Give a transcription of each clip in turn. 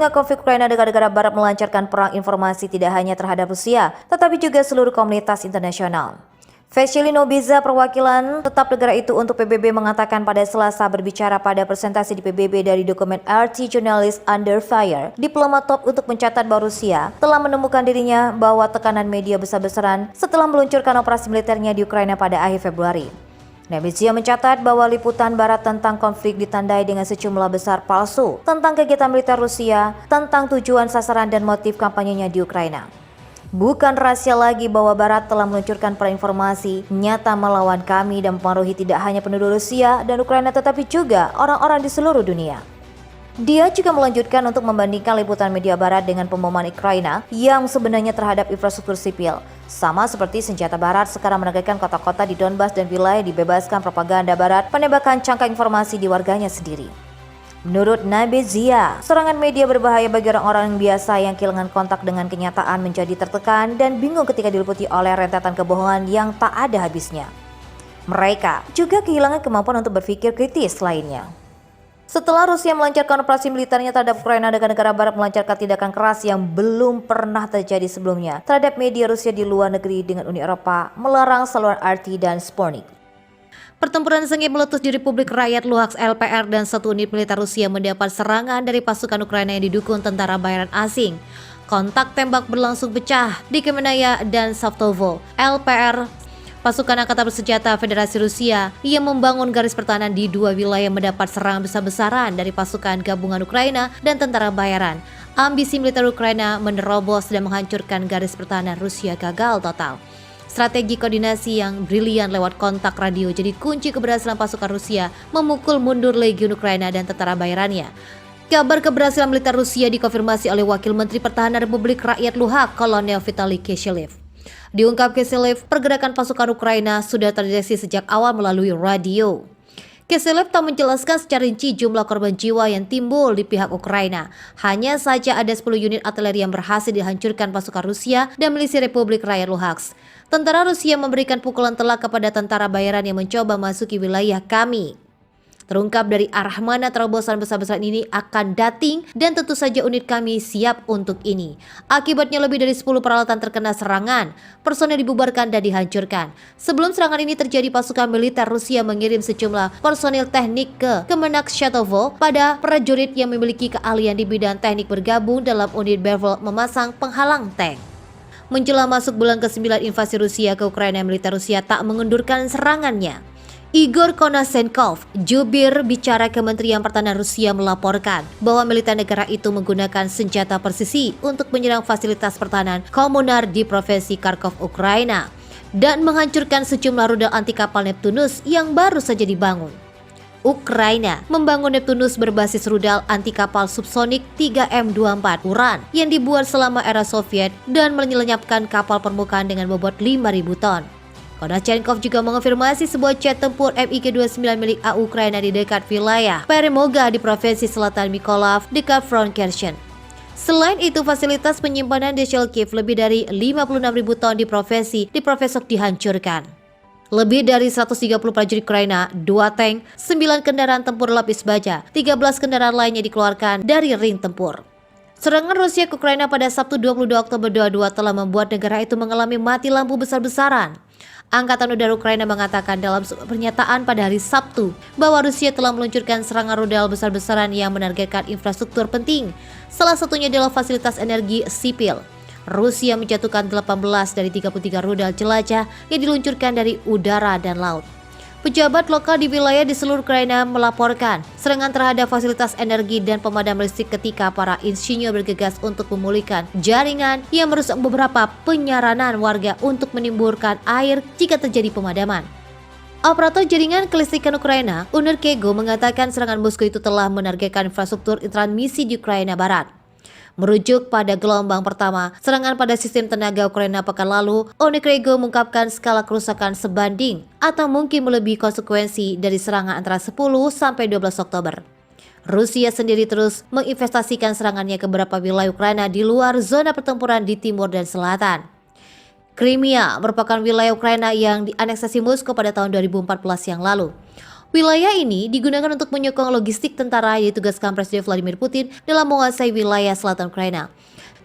tengah konflik Ukraina, negara-negara Barat melancarkan perang informasi tidak hanya terhadap Rusia, tetapi juga seluruh komunitas internasional. Veselin Obiza, perwakilan tetap negara itu untuk PBB, mengatakan pada Selasa berbicara pada presentasi di PBB dari dokumen RT Journalist Under Fire, diplomat top untuk mencatat bahwa Rusia telah menemukan dirinya bahwa tekanan media besar-besaran setelah meluncurkan operasi militernya di Ukraina pada akhir Februari. Nebizia mencatat bahwa liputan Barat tentang konflik ditandai dengan sejumlah besar palsu tentang kegiatan militer Rusia, tentang tujuan, sasaran, dan motif kampanyenya di Ukraina. Bukan rahasia lagi bahwa Barat telah meluncurkan perang informasi nyata melawan kami dan mempengaruhi tidak hanya penduduk Rusia dan Ukraina tetapi juga orang-orang di seluruh dunia. Dia juga melanjutkan untuk membandingkan liputan media Barat dengan pemboman Ukraina yang sebenarnya terhadap infrastruktur sipil. Sama seperti senjata Barat sekarang menegakkan kota-kota di Donbas dan wilayah dibebaskan propaganda Barat penembakan cangkang informasi di warganya sendiri. Menurut Nebizia, serangan media berbahaya bagi orang-orang biasa yang kehilangan kontak dengan kenyataan, menjadi tertekan dan bingung ketika diliputi oleh rentetan kebohongan yang tak ada habisnya. Mereka juga kehilangan kemampuan untuk berpikir kritis lainnya. Setelah Rusia melancarkan operasi militernya terhadap Ukraina, negara-negara Barat melancarkan tindakan keras yang belum pernah terjadi sebelumnya terhadap media Rusia di luar negeri, dengan Uni Eropa melarang saluran RT dan Sputnik. Pertempuran sengit meletus di Republik Rakyat Luhansk LPR dan satu unit militer Rusia mendapat serangan dari pasukan Ukraina yang didukung tentara bayaran asing. Kontak tembak berlangsung pecah di Kemenaya dan Savtovo. LPR, pasukan angkatan bersenjata Federasi Rusia yang membangun garis pertahanan di dua wilayah, mendapat serangan besar-besaran dari pasukan gabungan Ukraina dan tentara bayaran. Ambisi militer Ukraina menerobos dan menghancurkan garis pertahanan Rusia gagal total. Strategi koordinasi yang brilian lewat kontak radio jadi kunci keberhasilan pasukan Rusia memukul mundur legiun Ukraina dan tentara bayarannya. Kabar keberhasilan militer Rusia dikonfirmasi oleh Wakil Menteri Pertahanan Republik Rakyat Luhansk, Kolonel Vitaly Kishelev. Diungkap Kishelev, pergerakan pasukan Ukraina sudah terdeteksi sejak awal melalui radio. Kishelev tak menjelaskan secara rinci jumlah korban jiwa yang timbul di pihak Ukraina. Hanya saja ada 10 unit artileri yang berhasil dihancurkan pasukan Rusia dan milisi Republik Rakyat Luhansk. Tentara Rusia memberikan pukulan telak kepada tentara bayaran yang mencoba masuki wilayah kami. Terungkap dari arah mana terobosan besar-besaran ini akan dating, dan tentu saja unit kami siap untuk ini. Akibatnya lebih dari 10 peralatan terkena serangan, personel dibubarkan dan dihancurkan. Sebelum serangan ini terjadi, pasukan militer Rusia mengirim sejumlah personil teknik ke Kemenak Shatovo pada prajurit yang memiliki keahlian di bidang teknik bergabung dalam unit Bevel memasang penghalang tank. Menjelang masuk bulan ke-9 invasi Rusia ke Ukraina, militer Rusia tak mengendurkan serangannya. Igor Konashenkov, jubir bicara Kementerian Pertahanan Rusia, melaporkan bahwa militer negara itu menggunakan senjata presisi untuk menyerang fasilitas pertahanan komunar di provinsi Kharkov, Ukraina, dan menghancurkan sejumlah rudal anti kapal Neptunus yang baru saja dibangun. Ukraina membangun Neptunus berbasis rudal anti kapal subsonik 3M24 Uran yang dibuat selama era Soviet dan melenyapkan kapal permukaan dengan bobot 5.000 ton. Konashenkov juga mengonfirmasi sebuah jet tempur MiG-29 milik AU Ukraina di dekat wilayah Peremoga di provinsi selatan Mykolaiv dekat front Kherson. Selain itu, fasilitas penyimpanan di Shelkiv lebih dari 56.000 ton di provinsi Dnipropetrovsk dihancurkan. Lebih dari 130 prajurit Ukraina, 2 tank, 9 kendaraan tempur lapis baja, 13 kendaraan lainnya dikeluarkan dari ring tempur. Serangan Rusia ke Ukraina pada Sabtu 22 Oktober 2022 telah membuat negara itu mengalami mati lampu besar-besaran. Angkatan Udara Ukraina mengatakan dalam sebuah pernyataan pada hari Sabtu bahwa Rusia telah meluncurkan serangan rudal besar-besaran yang menargetkan infrastruktur penting. Salah satunya adalah fasilitas energi sipil. Rusia menjatuhkan 18 dari 33 rudal jelajah yang diluncurkan dari udara dan laut. Pejabat lokal di wilayah di seluruh Ukraina melaporkan serangan terhadap fasilitas energi dan pemadam listrik ketika para insinyur bergegas untuk memulihkan jaringan yang merusak beberapa penyaranan warga untuk menimbulkan air jika terjadi pemadaman. Operator jaringan kelistrikan Ukraina, Unerkego, mengatakan serangan Moskow itu telah menargetkan infrastruktur transmisi di Ukraina Barat. Merujuk pada gelombang pertama serangan pada sistem tenaga Ukraina pekan lalu, Unerkego mengungkapkan skala kerusakan sebanding atau mungkin melebihi konsekuensi dari serangan antara 10 sampai 12 Oktober. Rusia sendiri terus menginvestasikan serangannya ke beberapa wilayah Ukraina di luar zona pertempuran di timur dan selatan. Crimea merupakan wilayah Ukraina yang dianeksasi Moskow pada tahun 2014 yang lalu. Wilayah ini digunakan untuk menyokong logistik tentara yang ditugaskan Presiden Vladimir Putin dalam menguasai wilayah selatan Ukraina.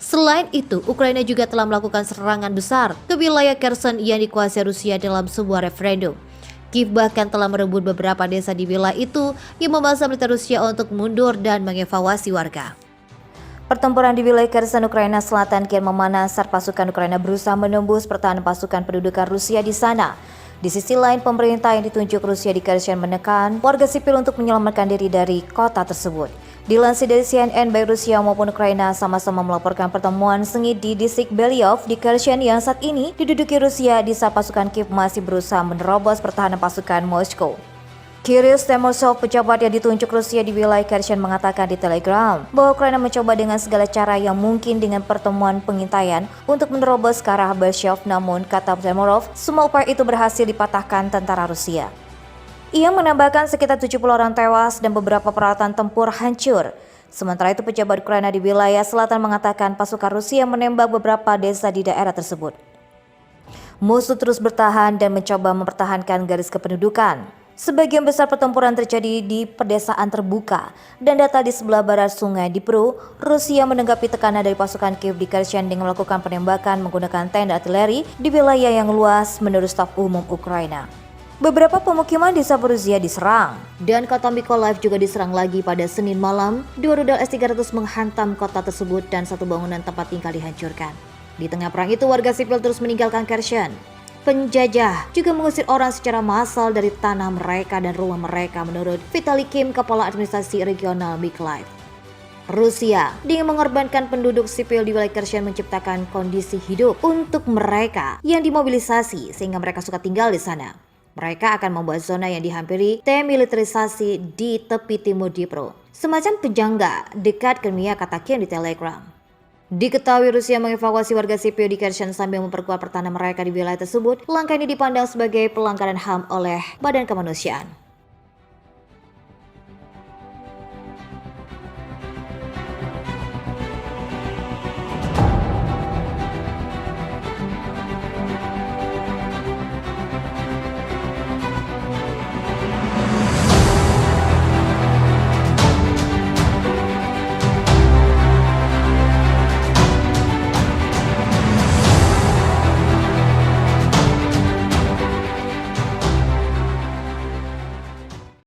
Selain itu, Ukraina juga telah melakukan serangan besar ke wilayah Kherson yang dikuasai Rusia dalam sebuah referendum. Kiev bahkan telah merebut beberapa desa di wilayah itu yang memaksa militer Rusia untuk mundur dan mengevakuasi warga. Pertempuran di wilayah Kherson, Ukraina Selatan kian memanas saat pasukan Ukraina berusaha menembus pertahanan pasukan pendudukan Rusia di sana. Di sisi lain, pemerintah yang ditunjuk Rusia di Kherson menekan warga sipil untuk menyelamatkan diri dari kota tersebut. Dilansir dari CNN, baik Rusia maupun Ukraina sama-sama melaporkan pertemuan sengit di distrik Belyov di Kherson yang saat ini diduduki Rusia di saat pasukan Kiev masih berusaha menerobos pertahanan pasukan Moskow. Kirill Stemosov, pejabat yang ditunjuk Rusia di wilayah Kherson, mengatakan di Telegram bahwa Ukraina mencoba dengan segala cara yang mungkin dengan pertemuan pengintaian untuk menerobos ke arah Belshov, namun kata Stemosov, semua upaya itu berhasil dipatahkan tentara Rusia. Ia menambahkan sekitar 70 orang tewas dan beberapa peralatan tempur hancur. Sementara itu, pejabat Ukraina di wilayah selatan mengatakan pasukan Rusia menembak beberapa desa di daerah tersebut. Musuh terus bertahan dan mencoba mempertahankan garis kependudukan. Sebagian besar pertempuran terjadi di pedesaan terbuka dan data di sebelah barat sungai Dnipro. Rusia menanggapi tekanan dari pasukan Kiev di Kherson dengan melakukan penembakan menggunakan tank dan artileri di wilayah yang luas menurut staf umum Ukraina. Beberapa pemukiman di Zaporizhia diserang dan kota Mykolaiv juga diserang lagi pada Senin malam. Dua rudal S-300 menghantam kota tersebut dan satu bangunan tempat tinggal dihancurkan. Di tengah perang itu, warga sipil terus meninggalkan Kherson. Penjajah juga mengusir orang secara massal dari tanah mereka dan rumah mereka, menurut Vitaly Kim, Kepala Administrasi Regional Mykolaiv. Rusia dengan mengorbankan penduduk sipil di wilayah Kherson menciptakan kondisi hidup untuk mereka yang dimobilisasi sehingga mereka suka tinggal di sana. Mereka akan membuat zona yang dihampiri demilitarisasi di tepi timur Dnipro, semacam pejangga dekat Crimea, kata Kim di Telegram. Diketahui Rusia mengevakuasi warga sipil di Kherson sambil memperkuat pertahanan mereka di wilayah tersebut. Langkah ini dipandang sebagai pelanggaran HAM oleh Badan Kemanusiaan.